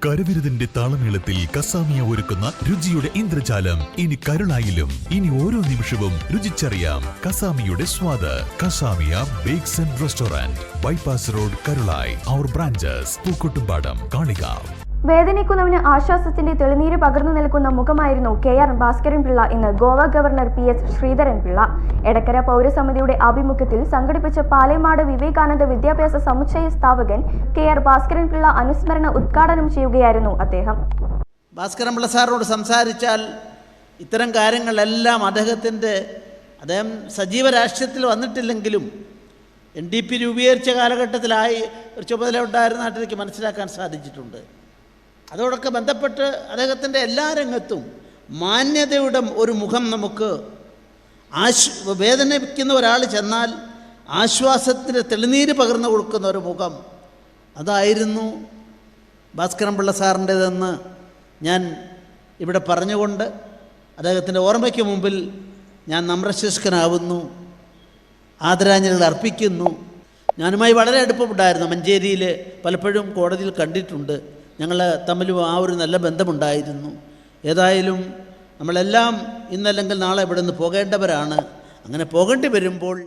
കരവിരുതിന്റെ താളമേളത്തിൽ കസാമിയ ഒരുക്കുന്ന രുചിയുടെ ഇന്ദ്രജാലം ഇനി കരുളായിലും. ഇനി ഓരോ നിമിഷവും രുചിച്ചറിയാം കസാമിയുടെ സ്വാദ്. Kasamiya bakes and restaurant, bypass road, Karulai. അവർ ബ്രാഞ്ചസ് പൂക്കോട്ടുംപാടം, കാളികാവ്. വേദനിക്കുന്നവന് ആശ്വാസത്തിന്റെ തെളിനീര് പകർന്നു നിൽക്കുന്ന മുഖമായിരുന്നു KR ഭാസ്കരൻ പിള്ള എന്ന് ഗോവ ഗവർണർ PS ശ്രീധരൻ പിള്ള. എടക്കര പൗരസമിതിയുടെ ആഭിമുഖ്യത്തിൽ സംഘടിപ്പിച്ച പാലേമാട് വിവേകാനന്ദ വിദ്യാഭ്യാസ സമുച്ചയ സ്ഥാപകൻ KR ഭാസ്കരൻ പിള്ള അനുസ്മരണ ഉദ്ഘാടനം ചെയ്യുകയായിരുന്നു അദ്ദേഹം. ഭാസ്കരൻ പിള്ള സാറിനോട് സംസാരിച്ചാൽ ഇത്തരം കാര്യങ്ങളെല്ലാം അദ്ദേഹം സജീവ രാഷ്ട്രീയത്തിൽ വന്നിട്ടില്ലെങ്കിലും NDP രൂപീകരിച്ച കാലഘട്ടത്തിലായി ഒരു ചുമതല ഉണ്ടായിരുന്നതായിട്ട് എനിക്ക് മനസ്സിലാക്കാൻ സാധിച്ചിട്ടുണ്ട്. അതോടൊക്കെ ബന്ധപ്പെട്ട് അദ്ദേഹത്തിൻ്റെ എല്ലാ രംഗത്തും മാന്യതയുടെ ഒരു മുഖം നമുക്ക് വേദനിപ്പിക്കുന്ന ഒരാൾ ചെന്നാൽ ആശ്വാസത്തിൻ്റെ തെളിനീര് പകർന്നു കൊടുക്കുന്ന ഒരു മുഖം, അതായിരുന്നു ഭാസ്കരൻ പിള്ള സാറിൻ്റേതെന്ന് ഞാൻ ഇവിടെ പറഞ്ഞുകൊണ്ട് അദ്ദേഹത്തിൻ്റെ ഓർമ്മയ്ക്ക് മുമ്പിൽ ഞാൻ നമ്രശുഷ്കനാവുന്നു, ആദരാഞ്ജലികൾ അർപ്പിക്കുന്നു. ഞാനുമായി വളരെ അടുപ്പമുണ്ടായിരുന്നു. മഞ്ചേരിയിൽ പലപ്പോഴും കോടതിയിൽ കണ്ടിട്ടുണ്ട്. ഞങ്ങൾ തമ്മിലും ആ ഒരു നല്ല ബന്ധമുണ്ടായിരുന്നു. ഏതായാലും നമ്മളെല്ലാം ഇന്നല്ലെങ്കിൽ നാളെ ഇവിടെ നിന്ന് പോകേണ്ടവരാണ്. അങ്ങനെ പോകേണ്ടി വരുമ്പോൾ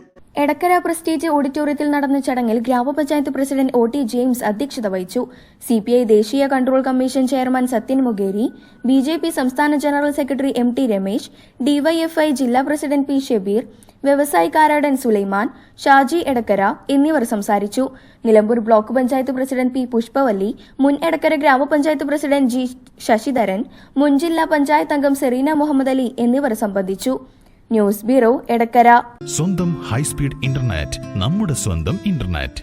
എടക്കര പ്രസ്റ്റീജ് ഓഡിറ്റോറിയത്തിൽ നടന്ന ചടങ്ങിൽ ഗ്രാമപഞ്ചായത്ത് പ്രസിഡന്റ് OT ജെയിംസ് അധ്യക്ഷത വഹിച്ചു. CPI ദേശീയ control commission chairman Sathyan Mogeri, BJP സംസ്ഥാന general secretary MT Ramesh, DYFI ജില്ലാ പ്രസിഡന്റ് P ഷബീർ, വ്യവസായികാരാടൻ സുലൈമാൻ, ഷാജി എടക്കര എന്നിവർ സംസാരിച്ചു. Nilambur block panchayat president P Pushpavalli, മുൻ എടക്കര ഗ്രാമപഞ്ചായത്ത് പ്രസിഡന്റ് G ശശിധരൻ, മുൻ ജില്ലാ പഞ്ചായത്ത് അംഗം സെറീന മുഹമ്മദ് അലി എന്നിവർ സംബന്ധിച്ചു. News bureau, Edakkara. സ്വന്തം ഹൈസ്പീഡ് ഇന്റർനെറ്റ്, നമ്മുടെ സ്വന്തം ഇന്റർനെറ്റ്.